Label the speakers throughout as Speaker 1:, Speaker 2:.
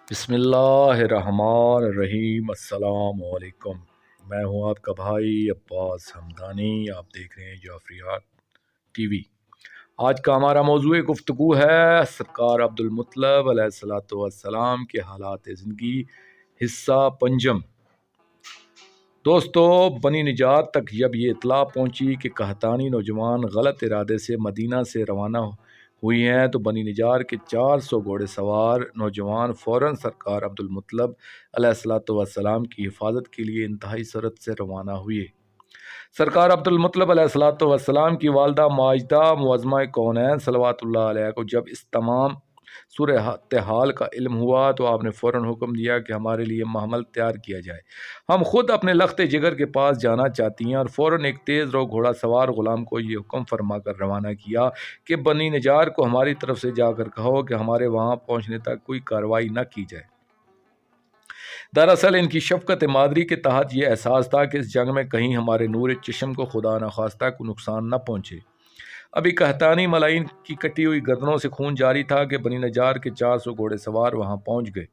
Speaker 1: بسم اللہ الرحمن الرحیم۔ السلام علیکم۔ میں ہوں آپ کا بھائی عباس حمدانی۔ آپ دیکھ رہے ہیں جعفریات ٹی وی۔ آج کا ہمارا موضوع گفتگو ہے سرکار عبدالمطلب علیہ الصلوۃ والسلام کے حالات زندگی، حصہ پنجم۔ دوستو، بنی نجات تک جب یہ اطلاع پہنچی کہ قحطانی نوجوان غلط ارادے سے مدینہ سے روانہ ہوئی ہیں تو بنی نجار کے 400 گھوڑے سوار نوجوان فوراً سرکار عبدالمطلب علیہ الصلوۃ والسلام کی حفاظت کے لیے انتہائی سرعت سے روانہ ہوئے۔ سرکار عبدالمطلب علیہ الصلوۃ والسلام کی والدہ ماجدہ معظمہ کونین صلوات اللہ علیہ کو جب اس تمام صورتحال کا علم ہوا تو آپ نے فوراً حکم دیا کہ ہمارے لیے محمل تیار کیا جائے، ہم خود اپنے لخت جگر کے پاس جانا چاہتی ہیں، اور فوراً ایک تیز رو گھوڑا سوار غلام کو یہ حکم فرما کر روانہ کیا کہ بنی نجار کو ہماری طرف سے جا کر کہو کہ ہمارے وہاں پہنچنے تک کوئی کارروائی نہ کی جائے۔ دراصل ان کی شفقت مادری کے تحت یہ احساس تھا کہ اس جنگ میں کہیں ہمارے نور چشم کو خدا نخواستہ کو نقصان نہ پہنچے۔ ابھی قحطانی ملائی کی کٹی ہوئی گردنوں سے خون جاری تھا کہ بنی نجار کے 400 گھوڑے سوار وہاں پہنچ گئے۔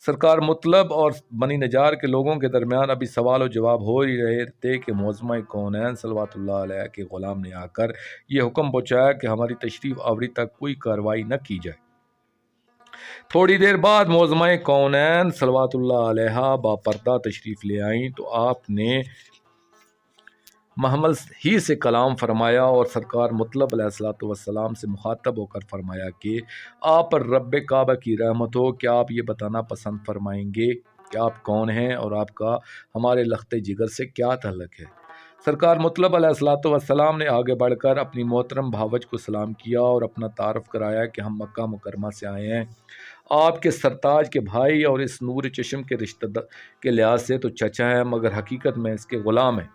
Speaker 1: سرکار مطلب اور بنی نجار کے لوگوں کے درمیان ابھی سوال و جواب ہو ہی رہے تھے کہ معظمہ کونین صلوات اللہ علیہ کے غلام نے آ کر یہ حکم پہنچایا کہ ہماری تشریف آوری تک کوئی کارروائی نہ کی جائے۔ تھوڑی دیر بعد معظمہ کونین صلوات اللہ علیہ باپردہ تشریف لے آئیں تو آپ نے محمل ہی سے کلام فرمایا اور سرکار مطلب علیہ الصلوۃ والسلام سے مخاطب ہو کر فرمایا کہ آپ پر رب کعبہ کی رحمت ہو، کیا آپ یہ بتانا پسند فرمائیں گے کہ آپ کون ہیں اور آپ کا ہمارے لخت جگر سے کیا تعلق ہے؟ سرکار مطلب علیہ الصلوۃ والسلام نے آگے بڑھ کر اپنی محترم بھاوج کو سلام کیا اور اپنا تعارف کرایا کہ ہم مکہ مکرمہ سے آئے ہیں، آپ کے سرتاج کے بھائی اور اس نور چشم کے رشتہ کے لحاظ سے تو چچا ہیں، مگر حقیقت میں اس کے غلام ہیں،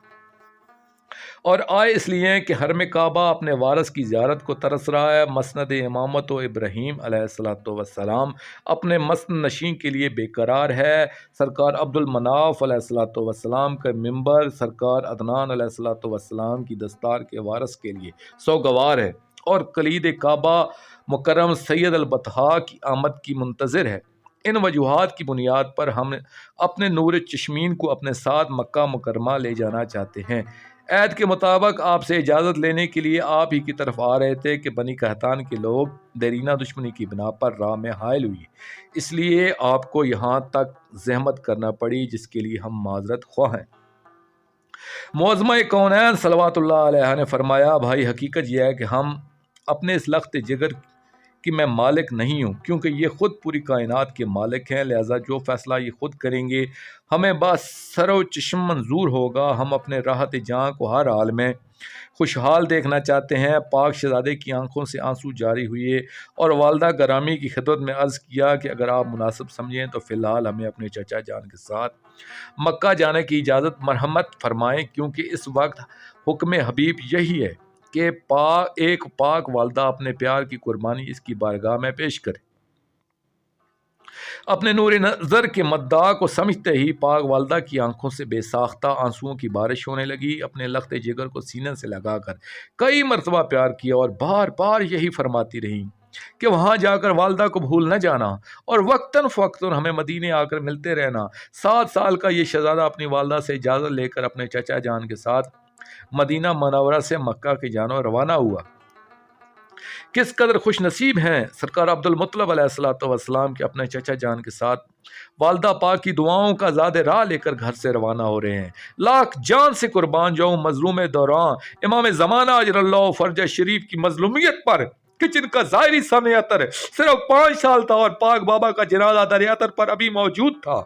Speaker 1: اور آئے اس لیے کہ حرم کعبہ اپنے وارث کی زیارت کو ترس رہا ہے۔ مسند امامت و ابراہیم علیہ الصلوۃ والسلام اپنے مسند نشین کے لیے بے قرار ہے۔ سرکار عبدالمناف علیہ الصلوۃ والسلام کا ممبر سرکار عدنان علیہ الصلوۃ والسلام کی دستار کے وارث کے لیے سوگوار ہے، اور کلید کعبہ مکرم سید البطحاء کی آمد کی منتظر ہے۔ ان وجوہات کی بنیاد پر ہم اپنے نور چشمین کو اپنے ساتھ مکہ مکرمہ لے جانا چاہتے ہیں۔ عہد کے مطابق آپ سے اجازت لینے کے لیے آپ ہی کی طرف آ رہے تھے کہ بنی قحطان کے لوگ دیرینہ دشمنی کی بنا پر راہ میں حائل ہوئی، اس لیے آپ کو یہاں تک زحمت کرنا پڑی، جس کے لیے ہم معذرت خواہ ہیں۔ معظمہ کونین صلوات اللہ علیہ نے فرمایا، بھائی حقیقت یہ ہے کہ ہم اپنے اس لخت جگر کہ میں مالک نہیں ہوں، کیونکہ یہ خود پوری کائنات کے مالک ہیں، لہذا جو فیصلہ یہ خود کریں گے ہمیں بس سر و چشم منظور ہوگا۔ ہم اپنے راحت جاں کو ہر حال میں خوشحال دیکھنا چاہتے ہیں۔ پاک شہزادے کی آنکھوں سے آنسو جاری ہوئے اور والدہ گرامی کی خدمت میں عرض کیا کہ اگر آپ مناسب سمجھیں تو فی الحال ہمیں اپنے چچا جان کے ساتھ مکہ جانے کی اجازت مرحمت فرمائیں، کیونکہ اس وقت حکم حبیب یہی ہے کہ ایک پاک والدہ اپنے پیار کی قربانی اس کی بارگاہ میں پیش کرے۔ اپنے نور نظر کے مدعا کو سمجھتے ہی پاک والدہ کی آنکھوں سے بے ساختہ آنسوؤں کی بارش ہونے لگی۔ اپنے لخت جگر کو سینے سے لگا کر کئی مرتبہ پیار کیا اور بار بار یہی فرماتی رہیں کہ وہاں جا کر والدہ کو بھول نہ جانا اور وقتاً فوقتاً ہمیں مدینے آ کر ملتے رہنا۔ 7 سال کا یہ شہزادہ اپنی والدہ سے اجازت لے کر اپنے چچا جان کے ساتھ مدینہ منورہ سے مکہ کی جانب روانہ ہوا۔ کس قدر خوش نصیب ہیں سرکار عبدالمطلب علیہ الصلوۃ والسلام کے اپنے چچا جان کے ساتھ والدہ پاک کی دعاؤں کا زاد راہ لے کر گھر سے روانہ ہو رہے ہیں۔ لاکھ جان سے قربان جاؤں مظلوم دوران امام زمانہ اجر اللہ فرجہ شریف کی مظلومیت پر کہ جن کا ظاہری سن عطر صرف 5 سال تھا اور پاک بابا کا جنازہ در عطر پر ابھی موجود تھا،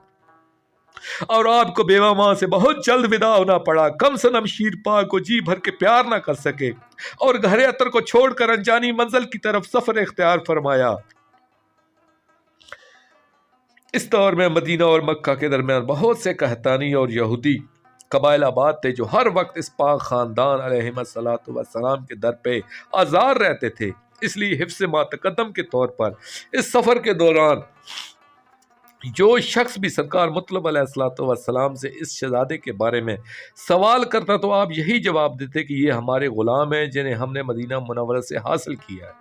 Speaker 1: اور آپ کو بیوہ ماں سے بہت جلد ودا ہونا پڑا۔ کم صنم شیر پاک کو جی بھر کے پیار نہ کر سکے اور گھر عطر کو چھوڑ کر انجانی منزل کی طرف سفر اختیار فرمایا۔ اس دور میں مدینہ اور مکہ کے درمیان بہت سے قحطانی اور یہودی قبائل آباد تھے جو ہر وقت اس پاک خاندان علیہ الصلوۃ والسلام کے در پہ آزار رہتے تھے، اس لیے حفظ ما تقدم کے طور پر اس سفر کے دوران جو شخص بھی سرکار مطلب علیہ الصلوۃ والسلام سے اس شہزادے کے بارے میں سوال کرتا تو آپ یہی جواب دیتے کہ یہ ہمارے غلام ہیں جنہیں ہم نے مدینہ منورہ سے حاصل کیا ہے۔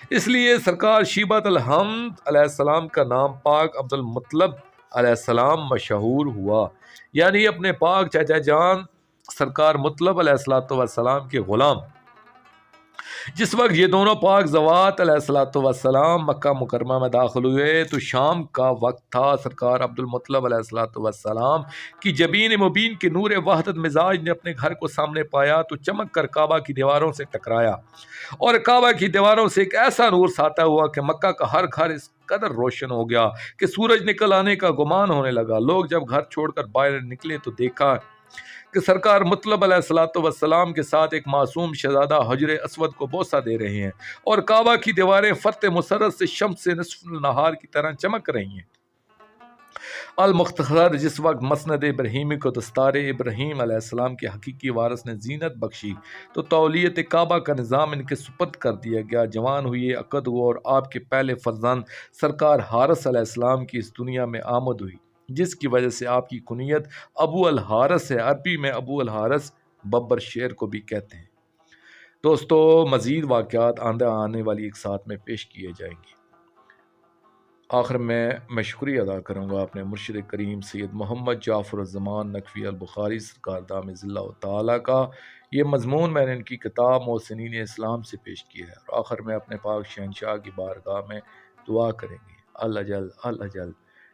Speaker 1: اس لیے سرکار شیبت الحمد علیہ السلام کا نام پاک عبد المطلب علیہ السلام مشہور ہوا، یعنی اپنے پاک چچا جان سرکار مطلب علیہ السلام کے غلام۔ جس وقت یہ دونوں پاک زوات علیہ السلام مکہ مکرمہ میں داخل ہوئے تو شام کا وقت تھا۔ سرکار عبد المطلب علیہ السلام کی جبین مبین کے نور وحدت مزاج نے اپنے گھر کو سامنے پایا تو چمک کر کعبہ کی دیواروں سے ٹکرایا، اور کعبہ کی دیواروں سے ایک ایسا نور ساطع ہوا کہ مکہ کا ہر گھر اس قدر روشن ہو گیا کہ سورج نکل آنے کا گمان ہونے لگا۔ لوگ جب گھر چھوڑ کر باہر نکلے تو دیکھا کہ سرکار مطلب علیہ السلام کے ساتھ ایک معصوم شہزادہ حجر اسود کو بوسہ دے رہے ہیں، اور کعبہ کی دیواریں فتح مسرت سے شمس نصف النہار کی طرح چمک رہی ہیں۔ المختصر جس وقت مسند ابراہیمی کو دستار ابراہیم علیہ السلام کے حقیقی وارث نے زینت بخشی تو تولیت کعبہ کا نظام ان کے سپرد کر دیا گیا۔ جوان ہوئے، عقد ہوا، اور آپ کے پہلے فرزند سرکار حارث علیہ السلام کی اس دنیا میں آمد ہوئی، جس کی وجہ سے آپ کی کنیت ابو الحارث ہے۔ عربی میں ابو الحارث ببر شیر کو بھی کہتے ہیں۔ دوستو، مزید واقعات آنے والی ایک ساتھ میں پیش کیے جائیں گے۔ آخر میں شکریہ ادا کروں گا اپنے مرشد کریم سید محمد جعفر الزمان نقوی البخاری سرکار دامِ ظلہ تعالیٰ کا۔ یہ مضمون میں نے ان کی کتاب محسنین اسلام سے پیش کیا ہے، اور آخر میں اپنے پاک شہنشاہ کی بارگاہ میں دعا کریں گے۔ اللہ جل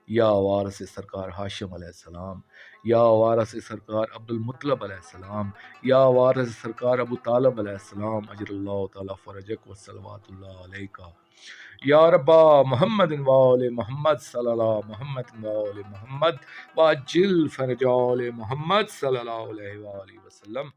Speaker 1: یا وارث سرکار ہاشم علیہ السلام، یا وارث سرکار عبد المطلب علیہ السلام، یا وارث سرکار ابو طالب علیہ السلام، اجر اللہ تعالیٰ فرجک و صلوات اللہ علیہ، یا ربا محمد و آل محمد صلی اللہ محمد و آل محمد واجل فرج آل محمد صلی اللہ علیہ وآلہ وسلم۔